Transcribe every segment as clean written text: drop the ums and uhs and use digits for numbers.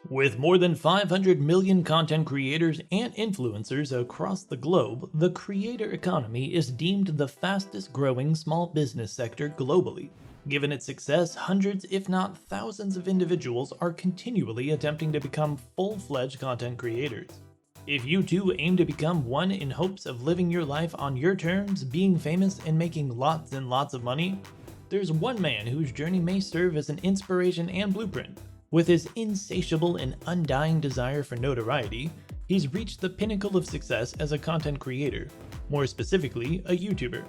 With more than 500 million content creators and influencers across the globe, the creator economy is deemed the fastest growing small business sector globally. Given its success, hundreds if not thousands of individuals are continually attempting to become full-fledged content creators. If you too aim to become one in hopes of living your life on your terms, being famous, and making lots and lots of money, there's one man whose journey may serve as an inspiration and blueprint. With his insatiable and undying desire for notoriety, he's reached the pinnacle of success as a content creator, more specifically a YouTuber.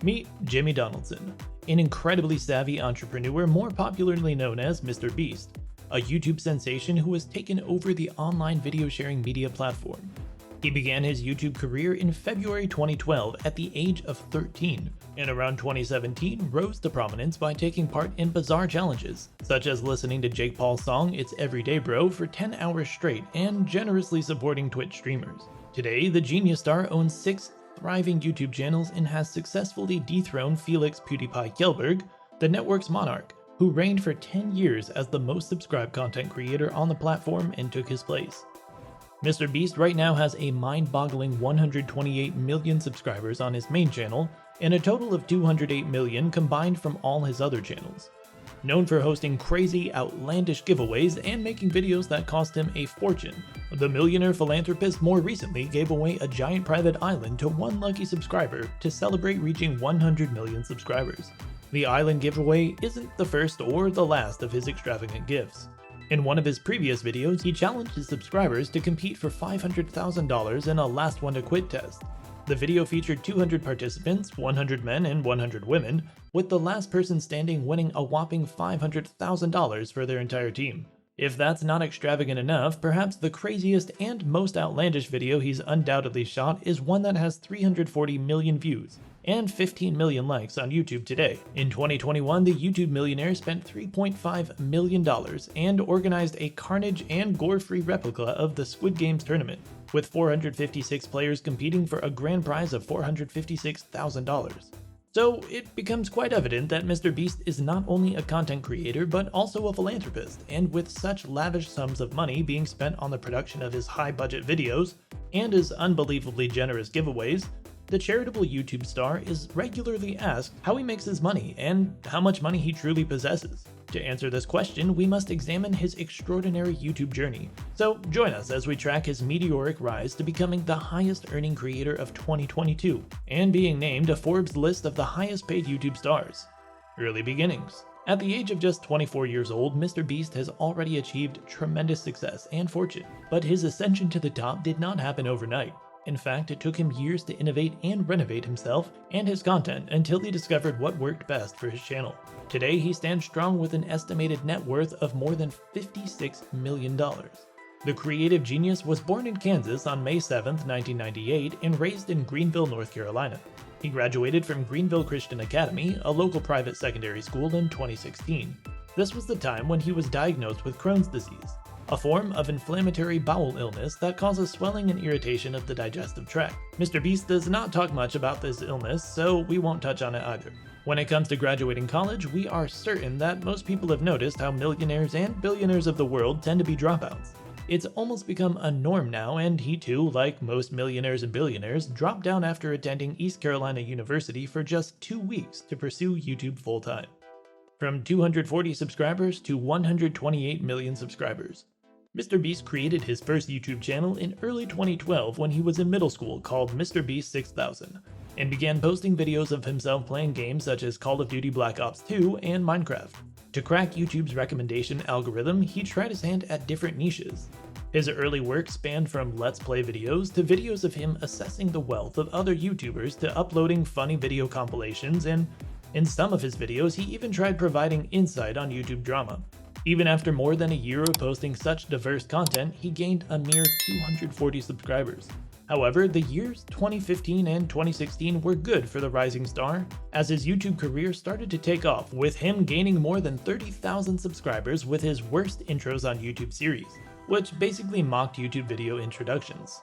Meet Jimmy Donaldson, an incredibly savvy entrepreneur more popularly known as MrBeast, a YouTube sensation who has taken over the online video sharing media platform. He began his YouTube career in February 2012 at the age of 13, and around 2017 rose to prominence by taking part in bizarre challenges, such as listening to Jake Paul's song It's Everyday Bro for 10 hours straight and generously supporting Twitch streamers. Today, the Genius star owns 6 thriving YouTube channels and has successfully dethroned Felix PewDiePie Kjellberg, the network's monarch, who reigned for 10 years as the most subscribed content creator on the platform and took his place. MrBeast right now has a mind-boggling 128 million subscribers on his main channel and a total of 208 million combined from all his other channels. Known for hosting crazy, outlandish giveaways and making videos that cost him a fortune, the millionaire philanthropist more recently gave away a giant private island to one lucky subscriber to celebrate reaching 100 million subscribers. The island giveaway isn't the first or the last of his extravagant gifts. In one of his previous videos, he challenged his subscribers to compete for $500,000 in a last one to quit test. The video featured 200 participants, 100 men and 100 women, with the last person standing winning a whopping $500,000 for their entire team. If that's not extravagant enough, perhaps the craziest and most outlandish video he's undoubtedly shot is one that has 340 million views and 15 million likes on YouTube today. In 2021, the YouTube millionaire spent $3.5 million and organized a carnage and gore-free replica of the Squid Games tournament, with 456 players competing for a grand prize of $456,000. So it becomes quite evident that MrBeast is not only a content creator but also a philanthropist, and with such lavish sums of money being spent on the production of his high-budget videos and his unbelievably generous giveaways, the charitable YouTube star is regularly asked how he makes his money and how much money he truly possesses. To answer this question, we must examine his extraordinary YouTube journey. So join us as we track his meteoric rise to becoming the highest earning creator of 2022 and being named a Forbes list of the highest paid YouTube stars. Early beginnings. At the age of just 24 years old, MrBeast has already achieved tremendous success and fortune, but his ascension to the top did not happen overnight. In fact, it took him years to innovate and renovate himself and his content until he discovered what worked best for his channel. Today, he stands strong with an estimated net worth of more than $56 million. The creative genius was born in Kansas on May 7, 1998, and raised in Greenville, North Carolina. He graduated from Greenville Christian Academy, a local private secondary school, in 2016. This was the time when he was diagnosed with Crohn's disease, a form of inflammatory bowel illness that causes swelling and irritation of the digestive tract. MrBeast does not talk much about this illness, so we won't touch on it either. When it comes to graduating college, we are certain that most people have noticed how millionaires and billionaires of the world tend to be dropouts. It's almost become a norm now, and he too, like most millionaires and billionaires, dropped down after attending East Carolina University for just 2 weeks to pursue YouTube full-time. From 240 subscribers to 128 million subscribers. MrBeast created his first YouTube channel in early 2012 when he was in middle school, called MrBeast 6000, and began posting videos of himself playing games such as Call of Duty Black Ops 2 and Minecraft. To crack YouTube's recommendation algorithm, he tried his hand at different niches. His early work spanned from Let's Play videos to videos of him assessing the wealth of other YouTubers to uploading funny video compilations, and in some of his videos he even tried providing insight on YouTube drama. Even after more than a year of posting such diverse content, he gained a mere 240 subscribers. However, the years 2015 and 2016 were good for the rising star, as his YouTube career started to take off, with him gaining more than 30,000 subscribers with his Worst Intros on YouTube series, which basically mocked YouTube video introductions.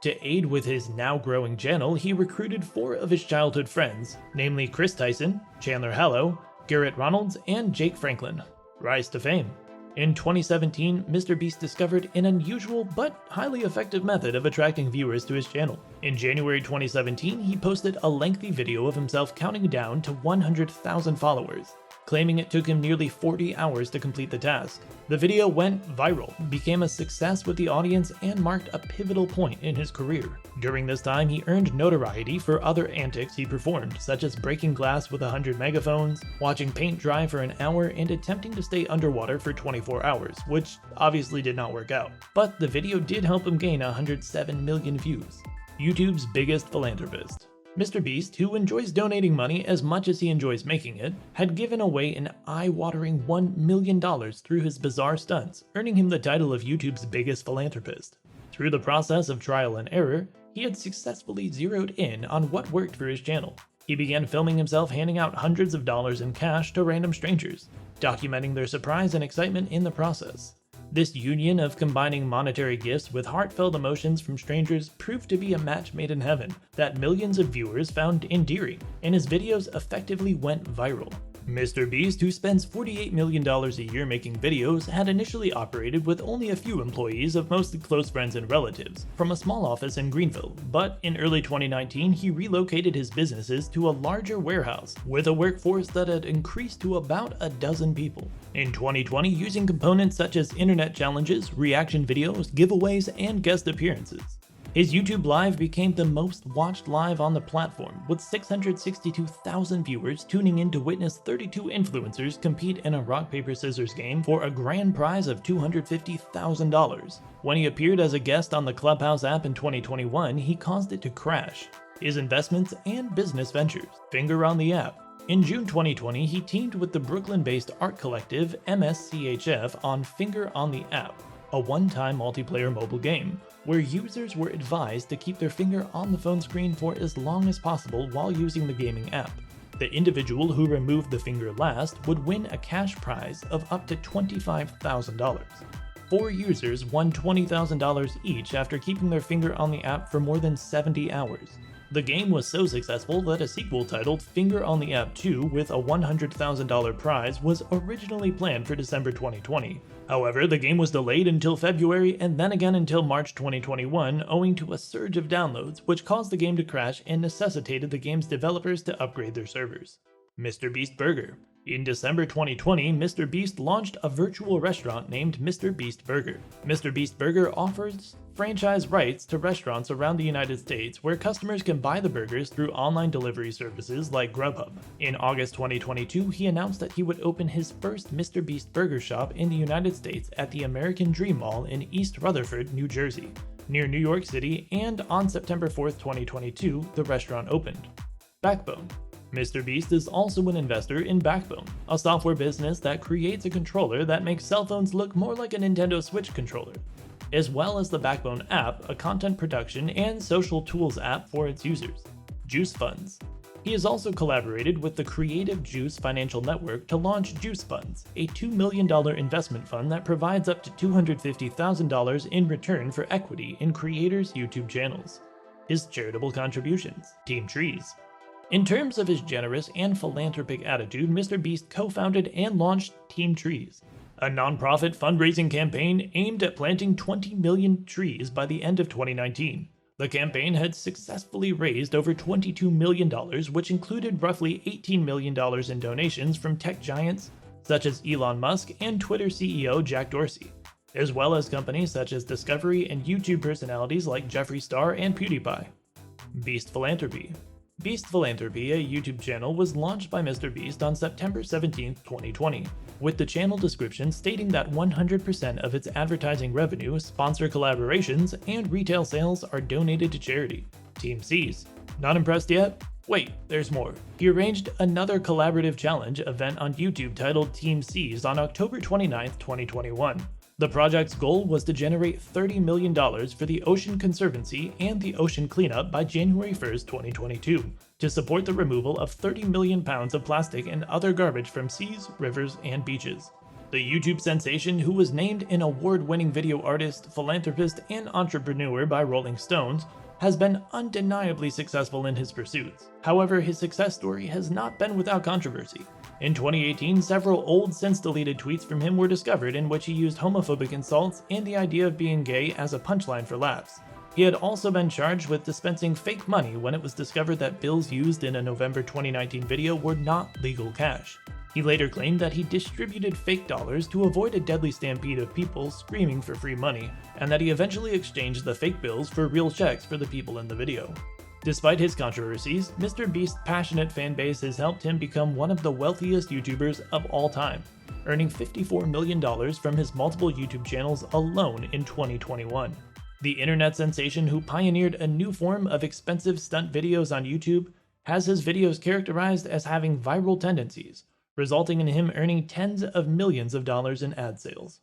To aid with his now growing channel, he recruited 4 of his childhood friends, namely Chris Tyson, Chandler Hallow, Garrett Ronalds, and Jake Franklin. Rise to fame. In 2017, MrBeast discovered an unusual but highly effective method of attracting viewers to his channel. In January 2017, he posted a lengthy video of himself counting down to 100,000 followers, claiming it took him nearly 40 hours to complete the task. The video went viral, became a success with the audience, and marked a pivotal point in his career. During this time, he earned notoriety for other antics he performed, such as breaking glass with 100 megaphones, watching paint dry for an hour, and attempting to stay underwater for 24 hours, which obviously did not work out. But the video did help him gain 107 million views. YouTube's biggest philanthropist. MrBeast, who enjoys donating money as much as he enjoys making it, had given away an eye-watering $1 million through his bizarre stunts, earning him the title of YouTube's biggest philanthropist. Through the process of trial and error, he had successfully zeroed in on what worked for his channel. He began filming himself handing out hundreds of dollars in cash to random strangers, documenting their surprise and excitement in the process. This union of combining monetary gifts with heartfelt emotions from strangers proved to be a match made in heaven that millions of viewers found endearing, and his videos effectively went viral. MrBeast, who spends $48 million a year making videos, had initially operated with only a few employees of mostly close friends and relatives, from a small office in Greenville, but in early 2019 he relocated his businesses to a larger warehouse, with a workforce that had increased to about a dozen people. In 2020, using components such as internet challenges, reaction videos, giveaways, and guest appearances, his YouTube Live became the most watched live on the platform, with 662,000 viewers tuning in to witness 32 influencers compete in a rock-paper-scissors game for a grand prize of $250,000. When he appeared as a guest on the Clubhouse app in 2021, he caused it to crash. His investments and business ventures. Finger on the app. In June 2020, he teamed with the Brooklyn-based art collective MSCHF on Finger on the App, a one-time multiplayer mobile game, where users were advised to keep their finger on the phone screen for as long as possible while using the gaming app. The individual who removed the finger last would win a cash prize of up to $25,000. 4 users won $20,000 each after keeping their finger on the app for more than 70 hours. The game was so successful that a sequel titled Finger on the App 2 with a $100,000 prize was originally planned for December 2020. However, the game was delayed until February and then again until March 2021 owing to a surge of downloads, which caused the game to crash and necessitated the game's developers to upgrade their servers. MrBeast Burger. In December 2020, MrBeast launched a virtual restaurant named MrBeast Burger. MrBeast Burger offers franchise rights to restaurants around the United States where customers can buy the burgers through online delivery services like Grubhub. In August 2022, he announced that he would open his first MrBeast Burger shop in the United States at the American Dream Mall in East Rutherford, New Jersey, near New York City, and on September 4th, 2022, the restaurant opened. Backbone. MrBeast is also an investor in Backbone, a software business that creates a controller that makes cell phones look more like a Nintendo Switch controller, as well as the Backbone app, a content production and social tools app for its users. Juice Funds. He has also collaborated with the Creative Juice Financial Network to launch Juice Funds, a $2 million investment fund that provides up to $250,000 in return for equity in creators' YouTube channels. His charitable contributions. Team Trees. In terms of his generous and philanthropic attitude, MrBeast co-founded and launched Team Trees, a non-profit fundraising campaign aimed at planting 20 million trees by the end of 2019. The campaign had successfully raised over $22 million, which included roughly $18 million in donations from tech giants such as Elon Musk and Twitter CEO Jack Dorsey, as well as companies such as Discovery and YouTube personalities like Jeffree Star and PewDiePie. Beast Philanthropy. Beast Philanthropy, a YouTube channel, was launched by MrBeast on September 17, 2020, with the channel description stating that 100% of its advertising revenue, sponsor collaborations, and retail sales are donated to charity. Team C's. Not impressed yet? Wait, there's more. He arranged another collaborative challenge event on YouTube titled Team C's on October 29, 2021. The project's goal was to generate $30 million for the Ocean Conservancy and the Ocean Cleanup by January 1, 2022, to support the removal of 30 million pounds of plastic and other garbage from seas, rivers, and beaches. The YouTube sensation, who was named an award-winning video artist, philanthropist, and entrepreneur by Rolling Stones, has been undeniably successful in his pursuits. However, his success story has not been without controversy. In 2018, several old, since-deleted tweets from him were discovered in which he used homophobic insults and the idea of being gay as a punchline for laughs. He had also been charged with dispensing fake money when it was discovered that bills used in a November 2019 video were not legal cash. He later claimed that he distributed fake dollars to avoid a deadly stampede of people screaming for free money, and that he eventually exchanged the fake bills for real checks for the people in the video. Despite his controversies, MrBeast's passionate fanbase has helped him become one of the wealthiest YouTubers of all time, earning $54 million from his multiple YouTube channels alone in 2021. The internet sensation who pioneered a new form of expensive stunt videos on YouTube has his videos characterized as having viral tendencies, resulting in him earning tens of millions of dollars in ad sales.